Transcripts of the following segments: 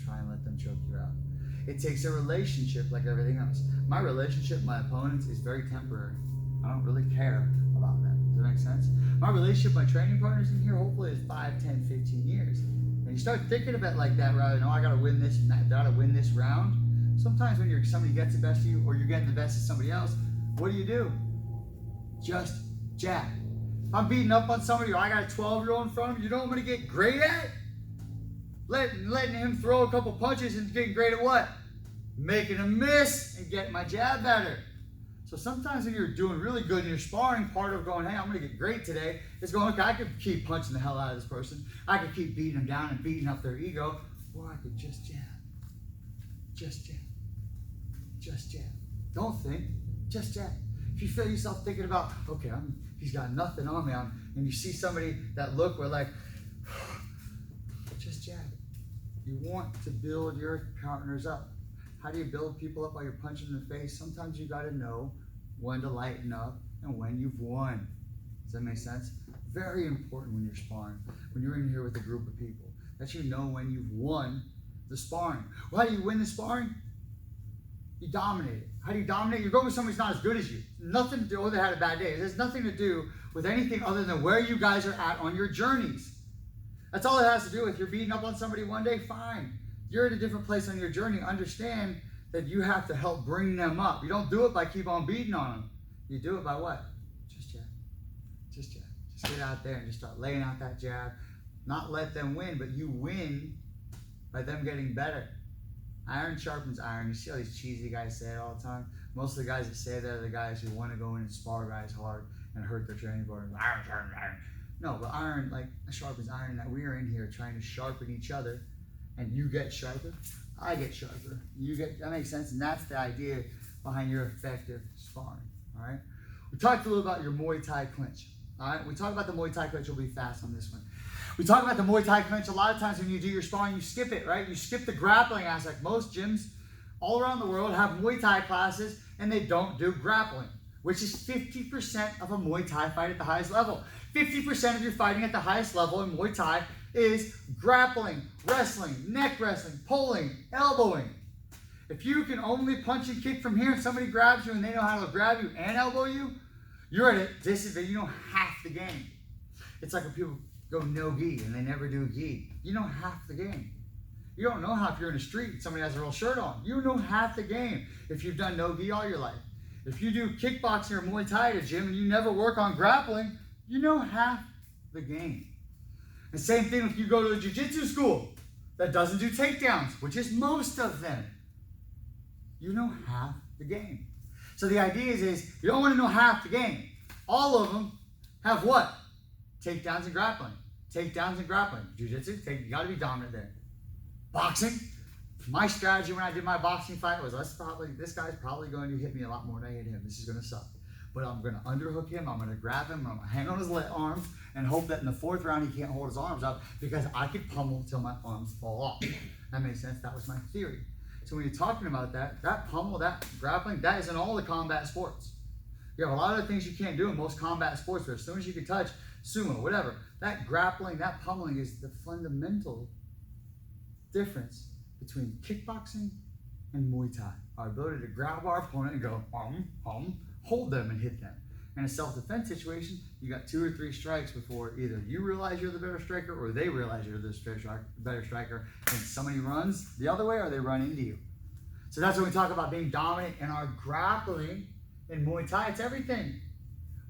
try and let them choke you out. It takes a relationship like everything else. My relationship with my opponents is very temporary. I don't really care about them. Does that make sense? My relationship with my training partners in here hopefully is 5, 10, 15 years. And you start thinking of it like that rather than, I got to win this and that, I got to win this round. Sometimes when somebody gets the best of you or you're getting the best of somebody else, what do? Just jab. If I'm beating up on somebody or I got a 12-year-old in front of me, you know what I'm going to get great at? Letting him throw a couple punches and getting great at what? Making him miss and getting my jab better. So sometimes when you're doing really good in your sparring, part of going, hey, I'm going to get great today, is going, okay, I could keep punching the hell out of this person. I could keep beating them down and beating up their ego, or I could just jab. Just jab. Just jab. Don't think, just jab. If you feel yourself thinking about, okay, he's got nothing on me, and you see somebody that look where like, just jab. You want to build your partners up. How do you build people up while you're punching in the face? Sometimes you got to know when to lighten up and when you've won. Does that make sense? Very important when you're sparring, when you're in here with a group of people, that you know when you've won the sparring. Well, how do you win the sparring? You dominate it. How do you dominate? You're going with somebody who's not as good as you. Nothing to do, oh, they had a bad day. It has nothing to do with anything other than where you guys are at on your journeys. That's all it has to do with. You're beating up on somebody one day, fine. You're at a different place on your journey. Understand that you have to help bring them up. You don't do it by keep on beating on them. You do it by what? Just jab. Just jab. Just get out there and just start laying out that jab. Not let them win, but you win by them getting better. Iron sharpens iron. You see all these cheesy guys say it all the time. Most of the guys that say that are the guys who want to go in and spar guys hard and hurt their training partners. Iron sharpens iron. No, but iron like sharpens iron. That we are in here trying to sharpen each other. And you get sharper, I get sharper. That makes sense, and that's the idea behind your effective sparring, all right? We talked a little about your Muay Thai clinch, all right? We talked about the Muay Thai clinch. We'll be fast on this one. We talk about the Muay Thai clinch. A lot of times when you do your sparring, you skip it, right? You skip the grappling aspect. Most gyms all around the world have Muay Thai classes, and they don't do grappling, which is 50% of a Muay Thai fight at the highest level. 50% of your fighting at the highest level in Muay Thai is grappling, wrestling, neck wrestling, pulling, elbowing. If you can only punch and kick from here and somebody grabs you and they know how to grab you and elbow you, you're at a disadvantage. You know half the game. It's like when people go no gi and they never do gi. You know half the game. You don't know how if you're in the street and somebody has a real shirt on. You know half the game if you've done no gi all your life. If you do kickboxing or Muay Thai at a gym and you never work on grappling, you know half the game. The same thing if you go to a jiu-jitsu school that doesn't do takedowns, which is most of them. You know half the game. So the idea is you don't want to know half the game. All of them have what? Takedowns and grappling. Takedowns and grappling. Jiu-jitsu, you got to be dominant there. Boxing, my strategy when I did my boxing fight was, this guy's probably going to hit me a lot more than I hit him. This is going to suck. But I'm going to underhook him, I'm going to grab him, I'm going to hang on his arms, and hope that in the fourth round he can't hold his arms up because I could pummel till my arms fall off. That makes sense? That was my theory. So when you're talking about that pummel, that grappling, that is in all the combat sports. You have a lot of things you can't do in most combat sports, but as soon as you can touch sumo, whatever, that grappling, that pummeling is the fundamental difference between kickboxing and Muay Thai. Our ability to grab our opponent and go, hold them and hit them. In a self-defense situation, you got 2 or 3 strikes before either you realize you're the better striker or they realize you're the better striker and somebody runs the other way or they run into you. So that's when we talk about being dominant in our grappling in Muay Thai. It's everything.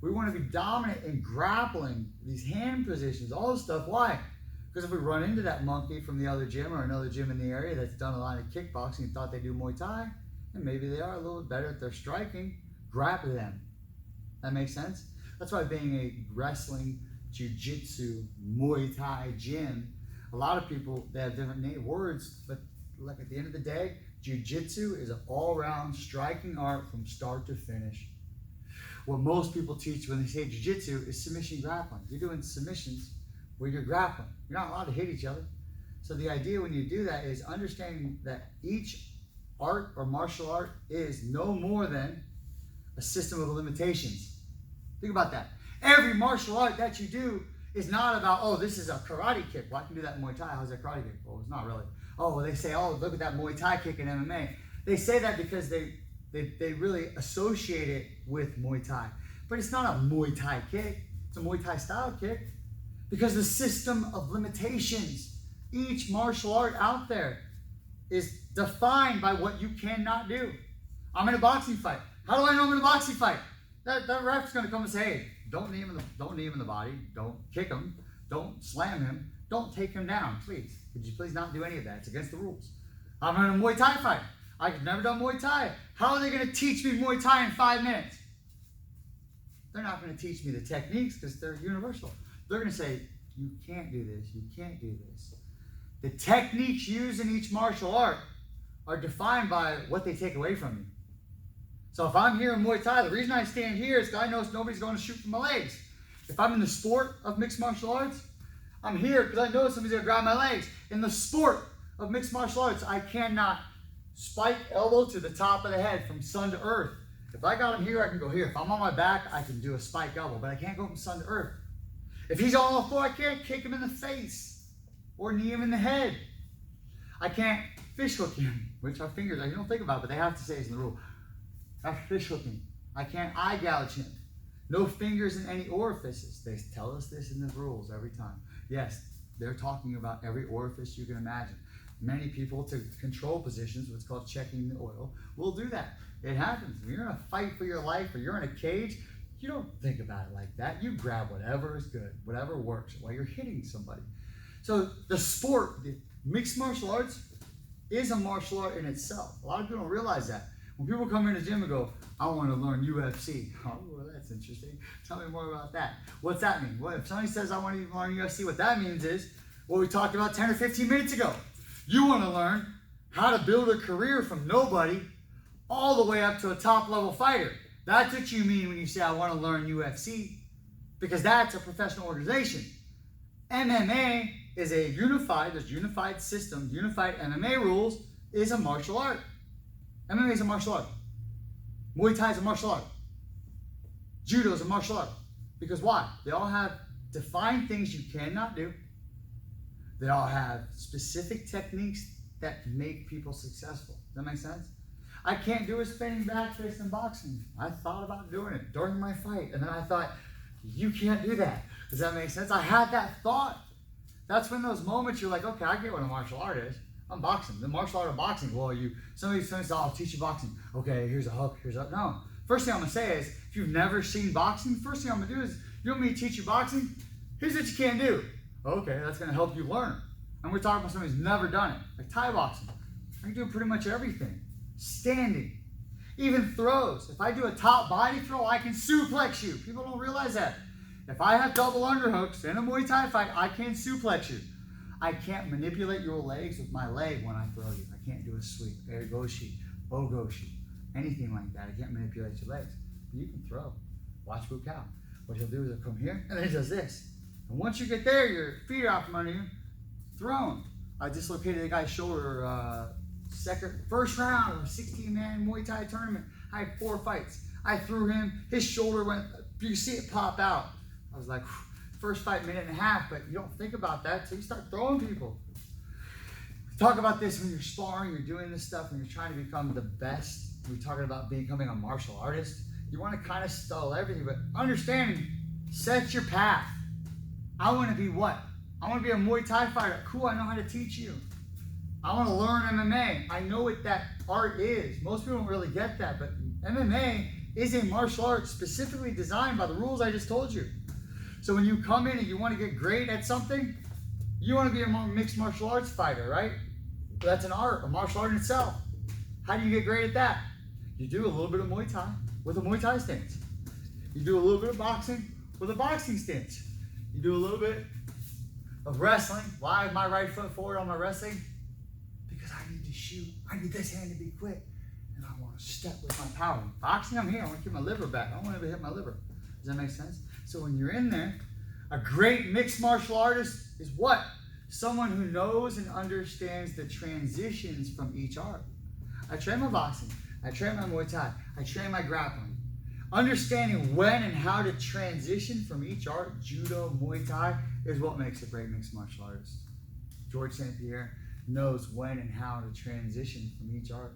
We want to be dominant in grappling, these hand positions, all this stuff. Why? Because if we run into that monkey from the other gym or another gym in the area that's done a lot of kickboxing and thought they do Muay Thai, and maybe they are a little bit better at their striking, grab them. That makes sense? That's why being a wrestling, jiu-jitsu, Muay Thai gym, a lot of people, they have different words, but like at the end of the day, jiu-jitsu is an all-around striking art from start to finish. What most people teach when they say jiu-jitsu is submission grappling. You're doing submissions where you're grappling. You're not allowed to hit each other. So the idea when you do that is understanding that each art or martial art is no more than a system of limitations. Think about that. Every martial art that you do is not about, oh, this is a karate kick. Well, I can do that in Muay Thai. How's that karate kick? Well, it's not really. Oh, they say, oh, look at that Muay Thai kick in MMA. They say that because they really associate it with Muay Thai. But it's not a Muay Thai kick. It's a Muay Thai style kick. Because the system of limitations, each martial art out there is defined by what you cannot do. I'm in a boxing fight. How do I know I'm in a boxing fight? That ref's going to come and say, hey, don't knee him in the body. Don't kick him. Don't slam him. Don't take him down, please. Could you please not do any of that? It's against the rules. I'm in a Muay Thai fight. I've never done Muay Thai. How are they going to teach me Muay Thai in 5 minutes? They're not going to teach me the techniques because they're universal. They're going to say, you can't do this. You can't do this. The techniques used in each martial art are defined by what they take away from you. So if I'm here in Muay Thai, the reason I stand here is because I know nobody's going to shoot from my legs. If I'm in the sport of mixed martial arts, I'm here because I know somebody's going to grab my legs. In the sport of mixed martial arts, I cannot spike elbow to the top of the head from sun to earth. If I got him here, I can go here. If I'm on my back, I can do a spike elbow, but I can't go from sun to earth. If he's on all four, I can't kick him in the face or knee him in the head. I can't fish hook him, which are fingers I don't think about, but they have to say it's in the rule. That's fish hooking. I can't eye gouge him. No fingers in any orifices. They tell us this in the rules every time. Yes, they're talking about every orifice you can imagine. Many people, to control positions, what's called checking the oil, will do that. It happens. When you're in a fight for your life or you're in a cage, you don't think about it like that. You grab whatever is good, whatever works while you're hitting somebody. So the sport, the mixed martial arts, is a martial art in itself. A lot of people don't realize that. When people come in the gym and go, I want to learn UFC. Oh, well, that's interesting. Tell me more about that. What's that mean? Well, if somebody says I want to learn UFC, what that means is what we talked about 10 or 15 minutes ago. You want to learn how to build a career from nobody all the way up to a top level fighter. That's what you mean when you say I want to learn UFC, because that's a professional organization. MMA is a unified system, unified MMA rules is a martial art. MMA is a martial art. Muay Thai is a martial art. Judo is a martial art. Because why? They all have defined things you cannot do. They all have specific techniques that make people successful. Does that make sense? I can't do a spinning back fist in boxing. I thought about doing it during my fight. And then I thought, you can't do that. Does that make sense? I had that thought. That's when those moments you're like, okay, I get what a martial art is. I'm boxing. The martial art of boxing. Well, somebody says, oh, I'll teach you boxing. Okay, here's a hook, here's a, no. First thing I'm gonna say is, if you've never seen boxing, first thing I'm gonna do is, you want me to teach you boxing? Here's what you can't do. Okay, that's gonna help you learn. And we're talking about somebody who's never done it, like Thai boxing. I can do pretty much everything. Standing, even throws. If I do a top body throw, I can suplex you. People don't realize that. If I have double underhooks in a Muay Thai fight, I can suplex you. I can't manipulate your legs with my leg when I throw you. I can't do a sweep, erigoshi, ogoshi, anything like that. I can't manipulate your legs. But you can throw. Watch Bukao. What he'll do is he'll come here, and then he does this. And once you get there, your feet are out from under you, thrown. I dislocated a guy's shoulder first round of a 16-man Muay Thai tournament. I had 4 fights. I threw him, his shoulder went, you see it pop out. I was like, first fight, minute and a half, but you don't think about that until you start throwing people. We talk about this when you're sparring, you're doing this stuff, when you're trying to become the best. We're talking about becoming a martial artist. You want to kind of stall everything, but understand, set your path. I want to be what? I want to be a Muay Thai fighter. Cool, I know how to teach you. I want to learn MMA. I know what that art is. Most people don't really get that, but MMA is a martial art specifically designed by the rules I just told you. So when you come in and you want to get great at something, you want to be a mixed martial arts fighter, right? That's an art, a martial art in itself. How do you get great at that? You do a little bit of Muay Thai with a Muay Thai stance. You do a little bit of boxing with a boxing stance. You do a little bit of wrestling. Why is my right foot forward on my wrestling? Because I need to shoot. I need this hand to be quick. And I want to step with my power. Boxing, I'm here. I want to keep my liver back. I don't want to hit my liver. Does that make sense? So when you're in there, a great mixed martial artist is what? Someone who knows and understands the transitions from each art. I train my boxing. I train my Muay Thai. I train my grappling. Understanding when and how to transition from each art, judo, Muay Thai, is what makes a great mixed martial artist. George St. Pierre, knows when and how to transition from each art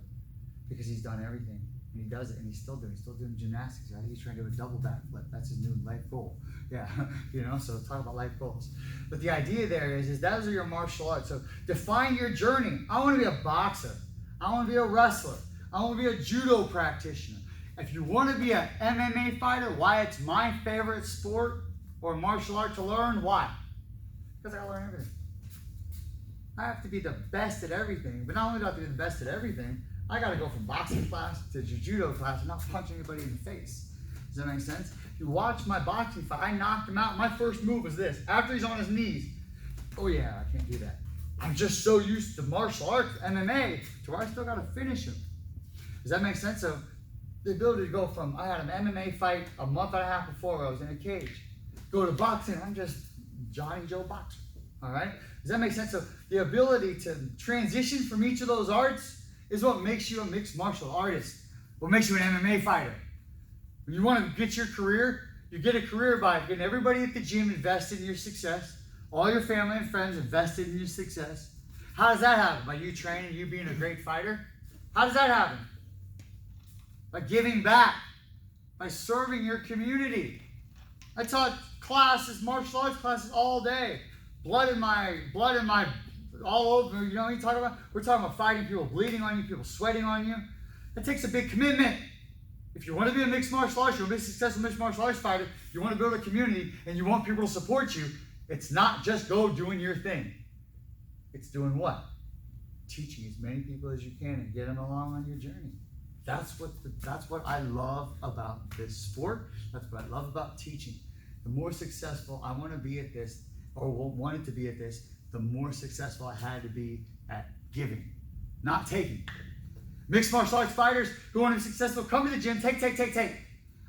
because he's done everything. And he does it, and he's still doing gymnastics. I think he's trying to do a double backflip. That's his new life goal. Yeah, so talk about life goals. But the idea there is those are your martial arts. So define your journey. I want to be a boxer. I want to be a wrestler. I want to be a judo practitioner. If you want to be an MMA fighter, why it's my favorite sport or martial art to learn, why? Because I gotta learn everything. I have to be the best at everything. But not only do I have to be the best at everything, I got to go from boxing class to judo class and not punch anybody in the face. Does that make sense? If you watch my boxing fight, I knocked him out. My first move was this. After he's on his knees, oh yeah, I can't do that. I'm just so used to martial arts, MMA, to where I still got to finish him. Does that make sense? So the ability to go from, I had an MMA fight a month and a half before where I was in a cage. Go to boxing, I'm just Johnny Joe boxer. All right? Does that make sense? So the ability to transition from each of those arts is what makes you a mixed martial artist. What makes you an MMA fighter. When you want to get your career, you get a career by getting everybody at the gym invested in your success. All your family and friends invested in your success. How does that happen? By you training, you being a great fighter? How does that happen? By giving back. By serving your community. I taught classes, martial arts classes all day. Blood in my, all over, you know what you talking about? We're talking about fighting people, bleeding on you, people sweating on you. That takes a big commitment. If you want to be a mixed martial artist, you want to be a successful mixed martial arts fighter, you want to build a community, and you want people to support you, it's not just go doing your thing. It's doing what? Teaching as many people as you can and get them along on your journey. That's what I love about this sport. That's what I love about teaching. The more successful I want to be at this, or wanted to be at this, the more successful I had to be at giving, not taking. Mixed martial arts fighters who want to be successful, come to the gym, take.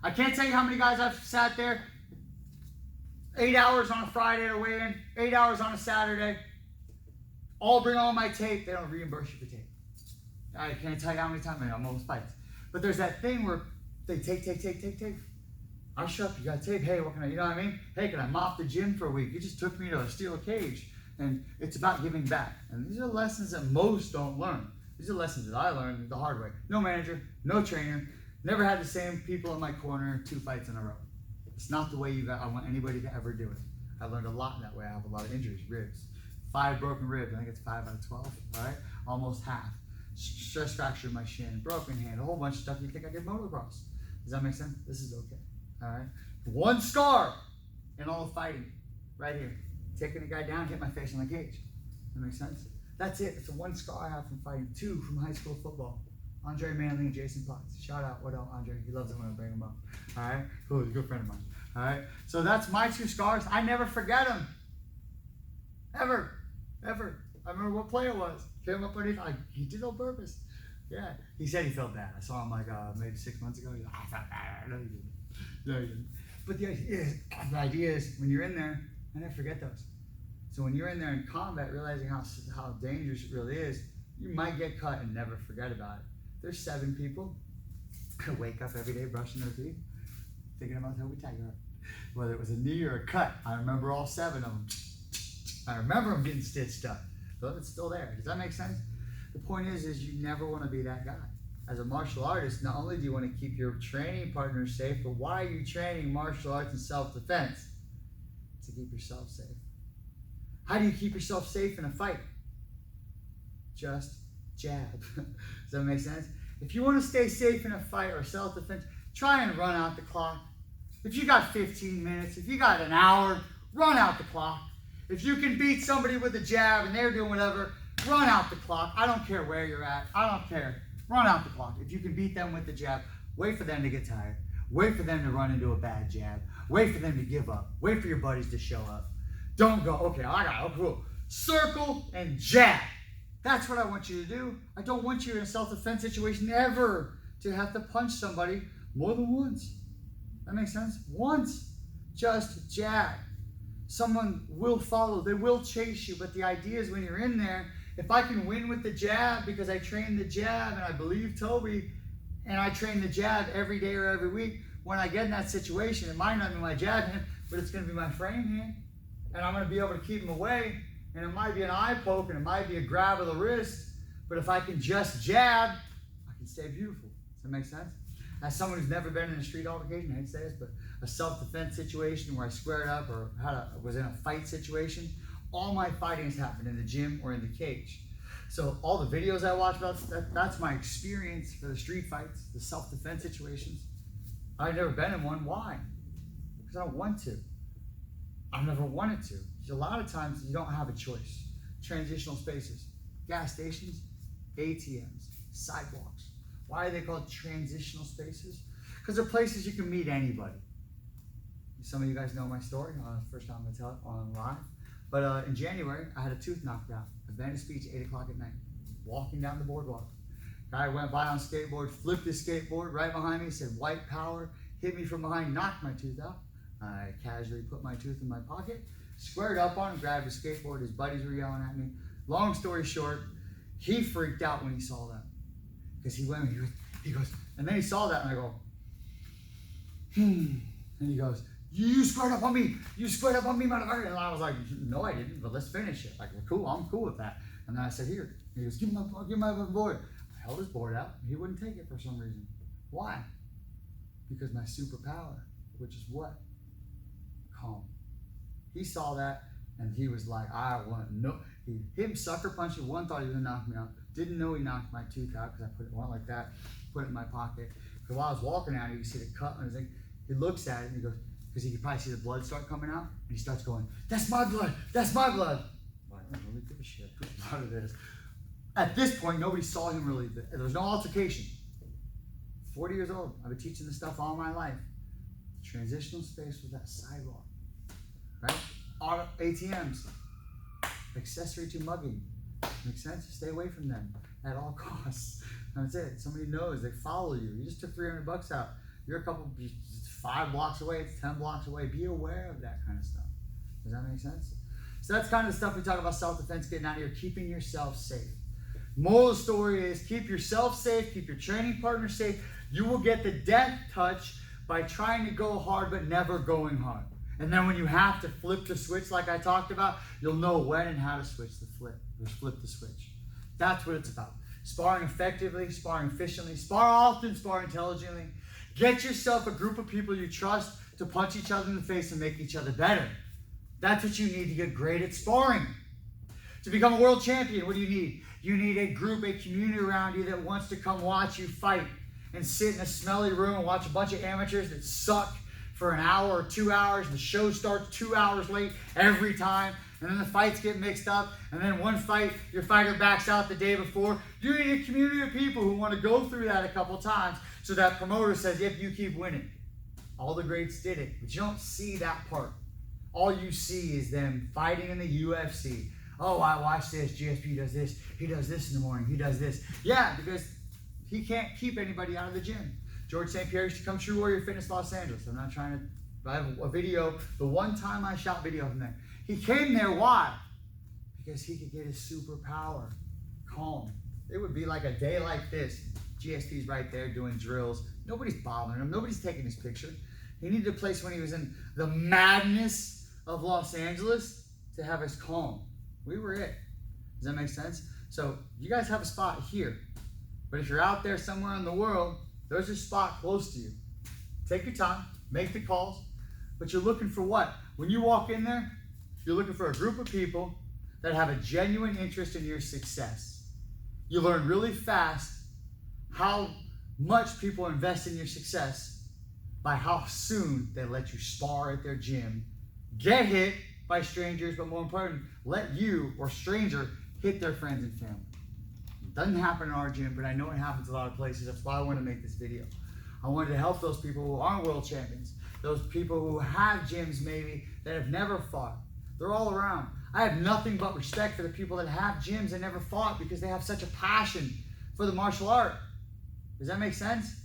I can't tell you how many guys I've sat there 8 hours on a Friday to weigh in, 8 hours on a Saturday, all bring all my tape, they don't reimburse you for tape. I can't tell you how many times I'm almost fights. But there's that thing where they take. I show up, you got tape, hey, what can I, you know what I mean? Hey, can I mop the gym for a week? You just took me to a steel cage. And it's about giving back. And these are lessons that most don't learn. These are lessons that I learned the hard way. No manager, no trainer, never had the same people in my corner 2 fights in a row. It's not the way I want anybody to ever do it. I learned a lot in that way. I have a lot of injuries, ribs. 5 broken ribs, I think it's 5 out of 12, all right? Almost half. Stress fracture in my shin, broken hand, a whole bunch of stuff you think I did motocross. Does that make sense? This is okay, all right? 1 scar in all the fighting, right here. Taking a guy down, hit my face in the cage. That makes sense? That's it. It's the 1 scar I have from fighting. 2 from high school football. Andre Manley and Jason Potts. Shout out. What up, Andre? He loves it when I bring him up. All right? Cool. He's a good friend of mine. All right? So that's my 2 scars. I never forget them. Ever. I remember what play it was. Came up underneath. He did it on purpose. Yeah. He said he felt bad. I saw him like maybe 6 months ago. He's like, I felt bad. No, he didn't. No, he didn't. But the idea is when you're in there, I never forget those. So when you're in there in combat, realizing how dangerous it really is, you might get cut and never forget about it. There's 7 people who wake up every day brushing their teeth, thinking about Toby TigerHeart. Whether it was a knee or a cut, I remember all 7 of them. I remember them getting stitched up. So it's still there. Does that make sense? The point is you never want to be that guy. As a martial artist, not only do you want to keep your training partners safe, but why are you training martial arts and self-defense? To keep yourself safe. How do you keep yourself safe in a fight? Just jab. Does that make sense? If you want to stay safe in a fight or self-defense, try and run out the clock. If you got 15 minutes, if you got an hour, run out the clock. If you can beat somebody with a jab and they're doing whatever, run out the clock. I don't care where you're at. I don't care. Run out the clock. If you can beat them with the jab, wait for them to get tired. Wait for them to run into a bad jab. Wait for them to give up. Wait for your buddies to show up. Don't go, okay, I got it. Cool. Circle and jab. That's what I want you to do. I don't want you in a self-defense situation ever to have to punch somebody more than once. That makes sense? Once. Just jab. Someone will follow. They will chase you. But the idea is when you're in there, if I can win with the jab because I train the jab and I believe Toby and I train the jab every day or every week, when I get in that situation, it might not be my jab hand, but it's going to be my frame hand. And I'm going to be able to keep him away. And it might be an eye poke and it might be a grab of the wrist, but if I can just jab, I can stay beautiful. Does that make sense? As someone who's never been in a street altercation, I hate to say this, but a self-defense situation where I squared up or was in a fight situation, all my fighting has happened in the gym or in the cage. So all the videos I watch about, that's my experience for the street fights, the self-defense situations. I've never been in one. Why? Because I don't want to. I've never wanted to. A lot of times you don't have a choice. Transitional spaces, gas stations, ATMs, sidewalks. Why are they called transitional spaces? Because they're places you can meet anybody. Some of you guys know my story. First time I'm gonna tell it on live. But in January, I had a tooth knocked out at Venice Beach, 8 o'clock at night, walking down the boardwalk. Guy went by on skateboard, flipped his skateboard right behind me, said white power, hit me from behind, knocked my tooth out. I casually put my tooth in my pocket, squared up on him, grabbed his skateboard. His buddies were yelling at me. Long story short, he freaked out when he saw that. Because he went, he goes, and then he saw that and I go, and he goes, you squared up on me, motherfucker. And I was like, no, I didn't, but let's finish it. Like, well, cool, I'm cool with that. And then I said, here. And he goes, give me my board. I held his board out. He wouldn't take it for some reason. Why? Because my superpower, which is what? Calm. He saw that and he was like, I want no. He hit him sucker punched me. One thought he was gonna knock me out. Didn't know he knocked my tooth out because I put it one like that, put it in my pocket. Because while I was walking out, you can see the cut on his thing. He looks at it and he goes, because he could probably see the blood start coming out, and he starts going, that's my blood, that's my blood. Well, I don't really give a shit about it is. At this point, nobody saw him really. There was no altercation. 40 years old, I've been teaching this stuff all my life. Transitional space was that sidewalk, right? Auto ATMs, accessory to mugging. Makes sense? Stay away from them at all costs. That's it. Somebody knows, they follow you. You just took $300 out. You're it's 5 blocks away, it's 10 blocks away. Be aware of that kind of stuff. Does that make sense? So that's kind of the stuff we talk about self-defense, getting out of here, keeping yourself safe. Moral of the story is keep yourself safe, keep your training partner safe. You will get the death touch by trying to go hard but never going hard. And then when you have to flip the switch like I talked about, you'll know when and how to flip the switch. That's what it's about. Sparring effectively, sparring efficiently, spar often, spar intelligently. Get yourself a group of people you trust to punch each other in the face and make each other better. That's what you need to get great at sparring. To become a world champion, what do you need? You need a group, a community around you that wants to come watch you fight and sit in a smelly room and watch a bunch of amateurs that suck for an hour or 2 hours. The show starts 2 hours late every time. And then the fights get mixed up. And then one fight, your fighter backs out the day before. You need a community of people who want to go through that a couple times so that promoter says, yep, you keep winning. All the greats did it. But you don't see that part. All you see is them fighting in the UFC. Oh, I watched this. GSP does this. He does this in the morning. He does this. Yeah, because he can't keep anybody out of the gym. George St. Pierre used to come True Warrior Fitness Los Angeles. I'm not trying to, I have a video, the one time I shot video from there. He came there, why? Because he could get his superpower, calm. It would be like a day like this. GSP's right there doing drills. Nobody's bothering him. Nobody's taking his picture. He needed a place when he was in the madness of Los Angeles to have his calm. We were it. Does that make sense? So you guys have a spot here. But if you're out there somewhere in the world, there's a spot close to you. Take your time, make the calls, but you're looking for what? When you walk in there, you're looking for a group of people that have a genuine interest in your success. You learn really fast how much people invest in your success by how soon they let you spar at their gym, get hit by strangers, but more important, let you or stranger hit their friends and family. It doesn't happen in our gym, but I know it happens a lot of places. That's why I want to make this video. I wanted to help those people who aren't world champions, those people who have gyms maybe that have never fought. They're all around. I have nothing but respect for the people that have gyms and never fought because they have such a passion for the martial art. Does that make sense?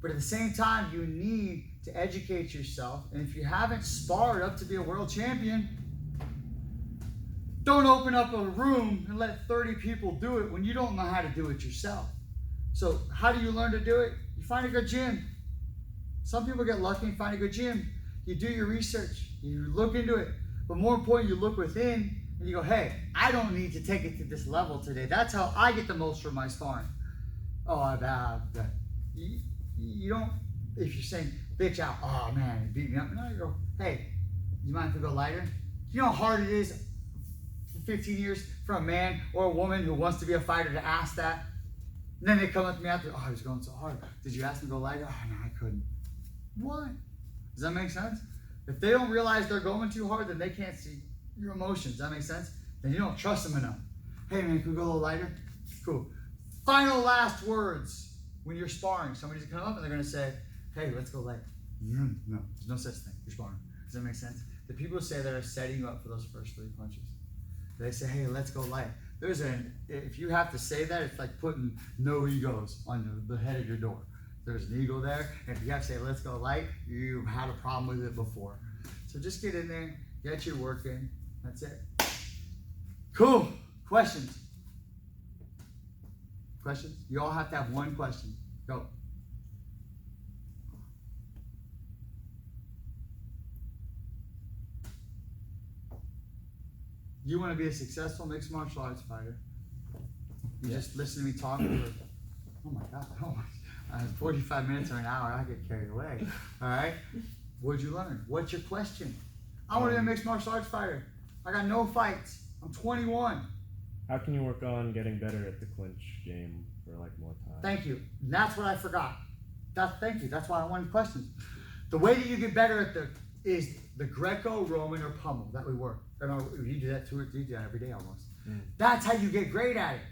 But at the same time, you need to educate yourself. And if you haven't sparred up to be a world champion, don't open up a room and let 30 people do it when you don't know how to do it yourself. So how do you learn to do it? You find a good gym. Some people get lucky and find a good gym. You do your research. You look into it. But more important, you look within And you go, hey, I don't need to take it to this level today. That's how I get the most from my sparring. Oh, I bad. You don't, if you're saying, bitch out, oh man, you beat me up. No, you go, hey, you mind if we go lighter? You know how hard it is for 15 years for a man or a woman who wants to be a fighter to ask that? And then they come up to me after, oh, I was going so hard. Did you ask me to go lighter? Oh, no, I couldn't. What? Does that make sense? If they don't realize they're going too hard, then they can't see your emotions. Does that make sense? Then you don't trust them enough. Hey man, can we go a little lighter? Cool. Final last words when you're sparring. Somebody's gonna come up and they're gonna say, hey, let's go light. No, there's no such thing. You're sparring. Does that make sense? The people who say that are setting you up for those first 3 punches. They say, hey, let's go light. If you have to say that, it's like putting no egos on the head of your door. There's an ego there, and if you have to say, let's go light, you've had a problem with it before. So just get in there, get your work in. That's it. Cool. Questions? Questions? You all have to have one question. Go. You want to be a successful mixed martial arts fighter. You just listen to me talk for, oh my God, 45 minutes or an hour, I get carried away. All right? What'd you learn? What's your question? I want to be a mixed martial arts fighter. I got no fights. I'm 21. How can you work on getting better at the clinch game for like Muay Thai? Thank you. And that's what I forgot. Thank you. That's why I wanted questions. The way that you get better at is the Greco-Roman or pummel that we work. You do that you do that every day almost. That's how you get great at it.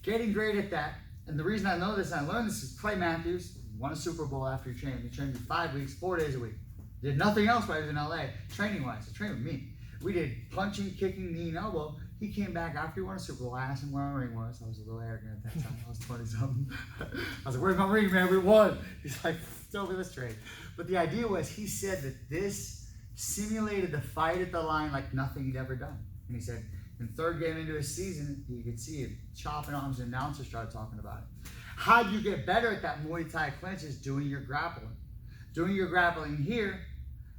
Getting great at that. And the reason I know this and I learned this is Clay Matthews won a Super Bowl after he trained. He trained me 5 weeks, 4 days a week. Did nothing else while he was in L.A. training-wise. He trained with me. We did punching, kicking, knee, and elbow. He came back after he won a Super Bowl. I asked him where my ring was. I was a little arrogant at that time. I was 20-something. I was like, where's my ring, man? We won. He's like, Toby, let's trade. But the idea was he said that this simulated the fight at the line like nothing he'd ever done. And he said, in third game into his season, you could see it. Chopping arms, and announcers started talking about it. How do you get better at that Muay Thai clinch is doing your grappling. Doing your grappling here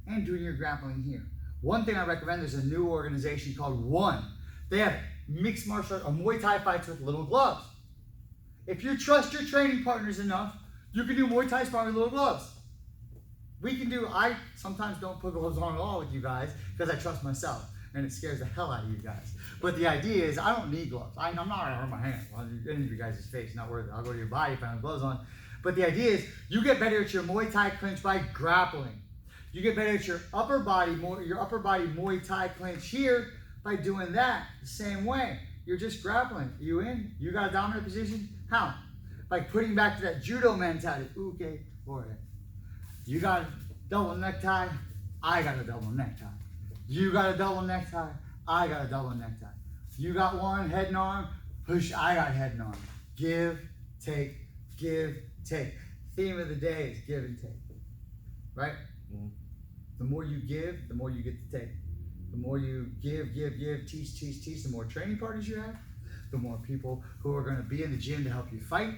and doing your grappling here. One thing I recommend, there's a new organization called One. They have mixed martial art or Muay Thai fights with little gloves. If you trust your training partners enough, you can do Muay Thai sparring with little gloves. I sometimes don't put gloves on at all with you guys because I trust myself and it scares the hell out of you guys. But the idea is I don't need gloves. I'm not gonna hurt my hand. Any of you guys' face, not worth it. I'll go to your body if I have gloves on. But the idea is you get better at your Muay Thai clinch by grappling. You get better at your upper body Muay Thai clinch here by doing that the same way. You're just grappling. You in? You got a dominant position? How? By putting back to that judo mentality. Okay, for it. You got a double necktie, I got a double necktie. You got a double necktie, I got a double necktie. You got one head and arm, push, I got head and arm. Give, take, give, take. Theme of the day is give and take, right? Mm-hmm. The more you give, the more you get to take. The more you give, teach, the more training partners you have, the more people who are going to be in the gym to help you fight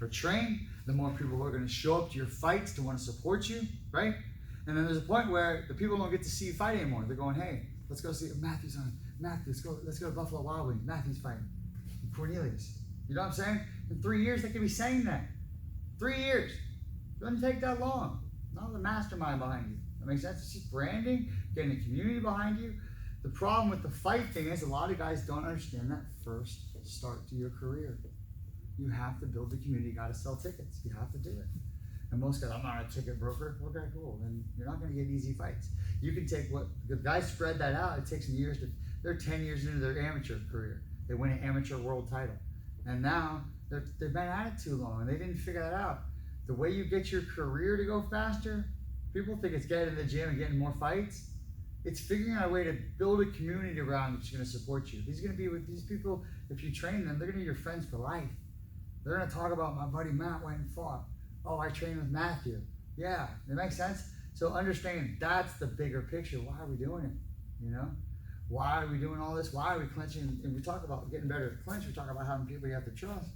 or train, the more people who are going to show up to your fights to want to support you, right? And then there's a point where the people don't get to see you fight anymore. They're going, hey, let's go see Matthew's on. Matthew, let's go to Buffalo Wild Wings. Matthew's fighting. Cornelius. You know what I'm saying? In 3 years, they could be saying that. 3 years. It doesn't take that long. Not the mastermind behind you. That makes sense? It's just branding, getting a community behind you. The problem with the fight thing is a lot of guys don't understand that first start to your career. You have to build the community. You got to sell tickets. You have to do it. And most guys, I'm not a ticket broker. Okay, cool. Then you're not going to get easy fights. You can take the guys spread that out. It takes them years they're 10 years into their amateur career. They win an amateur world title. And now they've been at it too long and they didn't figure that out. The way you get your career to go faster, people think it's getting in the gym and getting more fights. It's figuring out a way to build a community around that's going to support you. He's going to be with these people. If you train them, they're going to be your friends for life. They're going to talk about my buddy Matt went and fought. Oh, I trained with Matthew. Yeah, it makes sense. So understanding that's the bigger picture. Why are we doing it? You know, why are we doing all this? Why are we clinching? And we talk about getting better at clinch. We talk about having people you have to trust.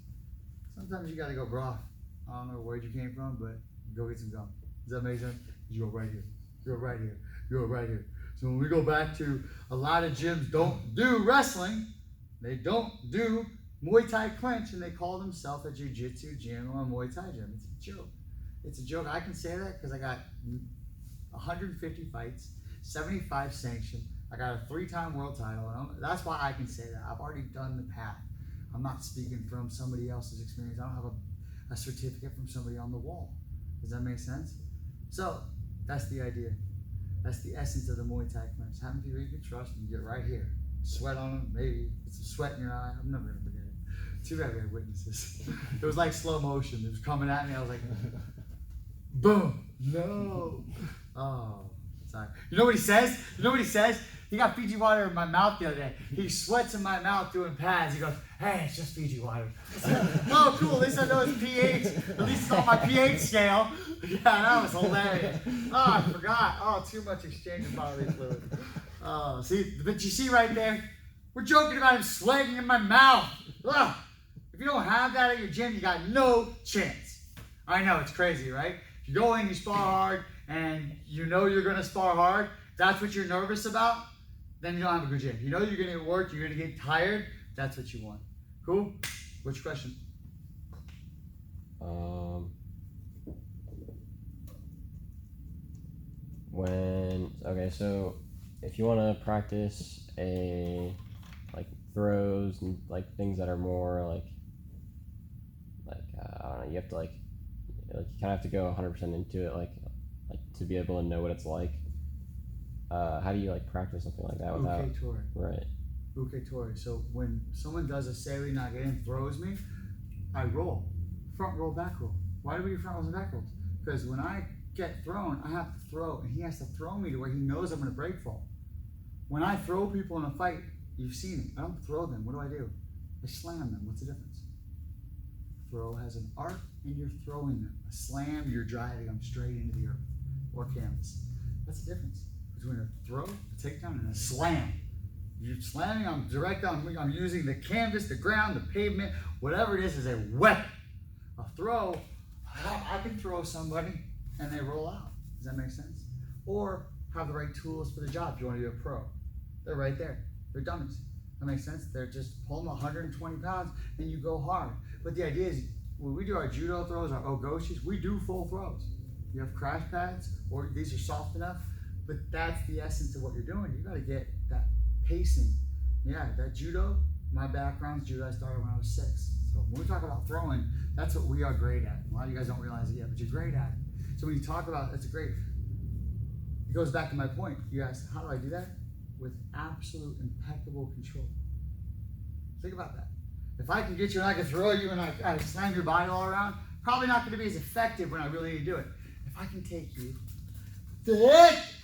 Sometimes you got to go, bro. I don't know where you came from, but go get some gum. Does that make sense? You go right here. You go right here. You go right here. So when we go back to a lot of gyms don't do wrestling, they don't do Muay Thai clinch, and they call themselves a Jiu-Jitsu gym or a Muay Thai gym. It's a joke. It's a joke. I can say that because I got 150 fights, 75 sanctioned. I got a 3-time world title. And that's why I can say that. I've already done the path. I'm not speaking from somebody else's experience. I don't have a certificate from somebody on the wall. Does that make sense? So that's the idea. That's the essence of the Muay Thai clinch. Having people you can trust and get right here. Sweat on them, maybe get some sweat in your eye. I'm never gonna forget it. Too bad we had witnesses. It was like slow motion. It was coming at me. I was like, boom, no. Oh, sorry. You know what he says? You know what he says? He got Fiji water in my mouth the other day. He sweats in my mouth doing pads. He goes, hey, it's just Fiji water. Oh, cool. At least I know it's pH. At least it's on my pH scale. Yeah, that was hilarious. Oh, I forgot. Oh, too much exchange of bodily fluid. Oh, see, but you see right there, we're joking about him sweating in my mouth. Ugh. If you don't have that at your gym, you got no chance. I know, it's crazy, right? If you go in, you spar hard, and you know you're going to spar hard, that's what you're nervous about, then you don't have a good gym. You know you're going to get work, you're going to get tired, that's what you want. Cool? What's your question? So if you want to practice throws and things that are more I don't know, you have to you kind of have to go 100% into it, to be able to know what it's like. How do you practice something like that without? Uke-tori. Right. Uke-tori. So when someone does a Seiri Nage and throws me, I roll. Front roll, back roll. Why do we do front rolls and back rolls? Because when I get thrown, I have to throw, and he has to throw me to where he knows I'm going to break fall. When I throw people in a fight, you've seen it. I don't throw them. What do? I slam them. What's the difference? Throw has an arc, and you're throwing them. A slam, you're driving them straight into the earth or canvas. That's the difference between a throw, a takedown, and a slam. You're slamming, I'm using the canvas, the ground, the pavement, whatever it is as a weapon. A throw, I can throw somebody and they roll out. Does that make sense? Or have the right tools for the job if you want to be a pro. They're right there. They're dummies. That makes sense? They're just pulling 120 pounds and you go hard. But the idea is, when we do our judo throws, our ogoshis, we do full throws. You have crash pads, or these are soft enough, but that's the essence of what you're doing. You got to get that pacing. Yeah, that judo, my background's judo. I started when I was 6. So when we talk about throwing, that's what we are great at. A lot of you guys don't realize it yet, but you're great at it. So when you talk about, it goes back to my point. You asked, how do I do that? With absolute impeccable control. Think about that. If I can get you and I can throw you and I slam your body all around, probably not going to be as effective when I really need to do it. If I can take you,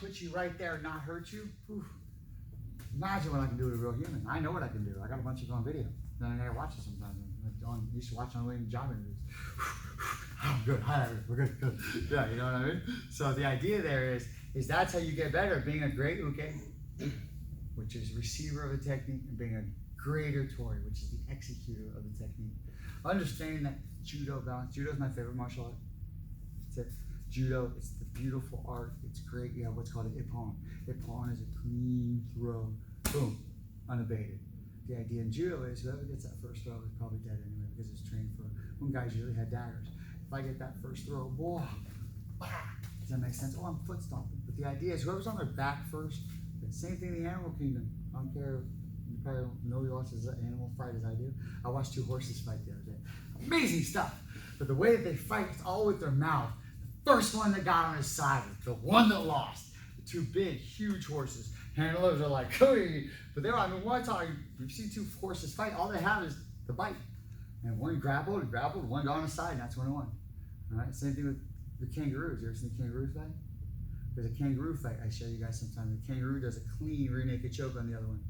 put you right there and not hurt you, whew, imagine what I can do to a real human. I know what I can do. I got a bunch of it on video. Then I gotta watch it sometimes. You should watch on the way to job interviews. Oh, good. Hi, we're good. Yeah, you know what I mean? So the idea there is that's how you get better, being a great uke, which is receiver of the technique, and being a greater tori, which is the executor of the technique. Understanding that judo balance. Judo is my favorite martial art. That's it. Judo, it's the beautiful art. It's great. You have what's called an ippon. Ippon is a clean throw. Boom. Unabated. The idea in judo is whoever gets that first throw is probably dead anyway because it's trained for, when guys usually had daggers. If I get that first throw, whoa, does that make sense? Oh, I'm foot stomping. But the idea is whoever's on their back first, the same thing in the animal kingdom. I don't care, you probably don't know you watch as an animal fight as I do. I watched 2 horses fight the other day. Amazing stuff. But the way that they fight, it's all with their mouth. The first one that got on his side was the one that lost. The 2 big, huge horses. Handlers are like, hey, but they're like, Muay Thai, you see 2 horses fight, all they have is the bite. And one grappled, one got on his side, and that's when it won. All right, same thing with the kangaroos. You ever seen the kangaroo fight? There's a kangaroo fight I show you guys sometime. The kangaroo does a clean rear naked choke on the other one.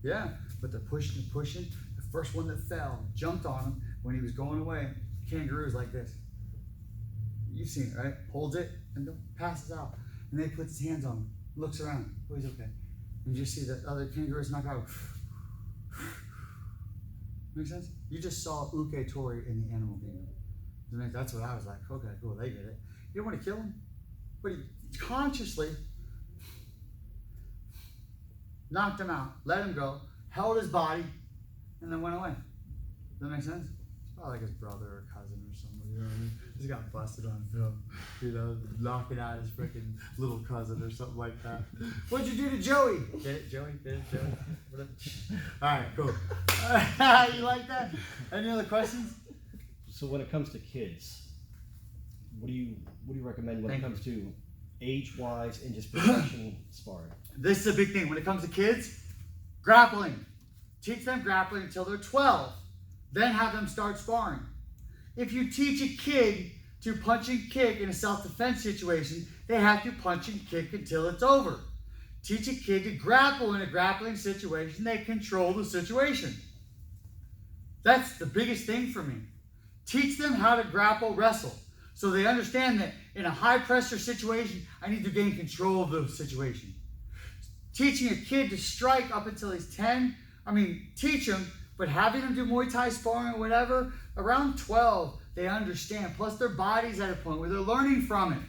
Yeah, but they're pushing and pushing. The first one that fell jumped on him when he was going away. The kangaroo is like this. You've seen it, right? Holds it and passes out. And then he puts his hands on him, looks around. Oh, he's okay. And you just see the other kangaroos knock out. Make sense? You just saw uke-tori in the animal kingdom. That's what I was like. Okay, cool, they get it. You don't want to kill him, but he consciously knocked him out, let him go, held his body, and then went away. Does that make sense? It's probably like his brother or cousin or something, you know what I mean? He's got busted on film, you know, knocking out his freaking little cousin or something like that. What'd you do to Joey? Get it, Joey? Get it, Joey? Alright, cool. You like that? Any other questions? So when it comes to kids, what do you recommend when it comes to age-wise and just progression sparring? This is a big thing. When it comes to kids, grappling. Teach them grappling until they're 12. Then have them start sparring. If you teach a kid to punch and kick in a self-defense situation, they have to punch and kick until it's over. Teach a kid to grapple in a grappling situation, they control the situation. That's the biggest thing for me. Teach them how to grapple wrestle. So they understand that in a high pressure situation, I need to gain control of the situation. Teaching a kid to strike up until he's 10, teach him, but having them do Muay Thai sparring or whatever, around 12, they understand. Plus their body's at a point where they're learning from it.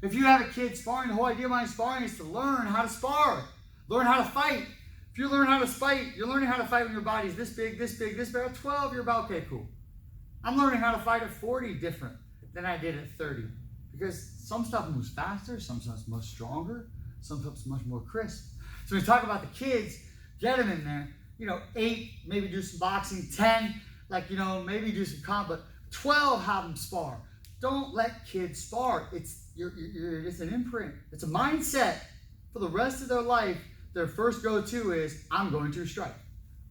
If you have a kid sparring, the whole idea behind sparring is to learn how to spar, learn how to fight. If you learn how to fight, you're learning how to fight when your body's this big, this big, this big. At 12, you're about, okay, cool. I'm learning how to fight at 40 different than I did at 30. Because some stuff moves faster, some stuff's much stronger, some stuff's much more crisp. So when we talk about the kids, get them in there. 8, maybe do some boxing. 10, maybe do some combat. 12, have them spar. Don't let kids spar. It's an imprint. It's a mindset for the rest of their life. Their first go-to is, I'm going to strike.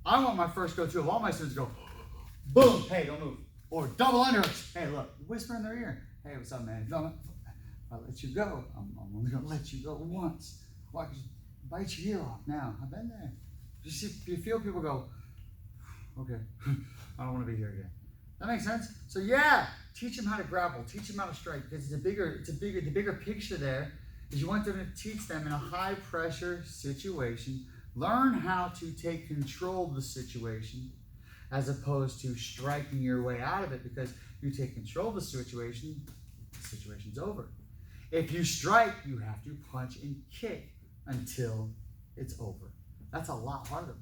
I want my first go-to of all my students to go, boom, hey, don't move. Or double underhooks. Hey, look, whisper in their ear. Hey, what's up, man? I'll let you go. I'm only going to let you go once. Why? Bite your ear off now. I've been there. You feel people go, okay, I don't want to be here again. That makes sense? So yeah, teach them how to grapple, teach them how to strike, because the bigger picture there is you want them to teach them in a high pressure situation, learn how to take control of the situation as opposed to striking your way out of it, because you take control of the situation's over. If you strike, you have to punch and kick until it's over. That's a lot harder.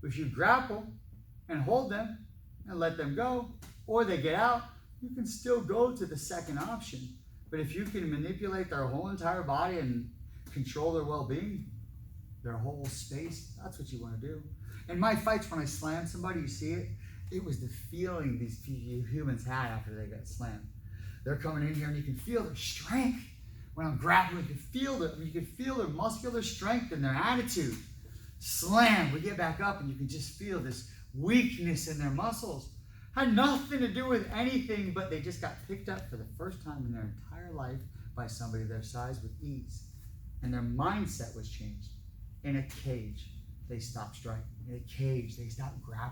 If you grapple and hold them and let them go, or they get out, you can still go to the second option. But if you can manipulate their whole entire body and control their well-being, their whole space, that's what you want to do. In my fights, when I slam somebody, you see it, it was the feeling these humans had after they got slammed. They're coming in here and you can feel their strength. When I'm grappling, you can feel their muscular strength and their attitude. Slam, we get back up and you can just feel this weakness in their muscles. Had nothing to do with anything, but they just got picked up for the first time in their entire life by somebody their size with ease. And their mindset was changed. In a cage, they stopped striking. In a cage, they stopped grappling.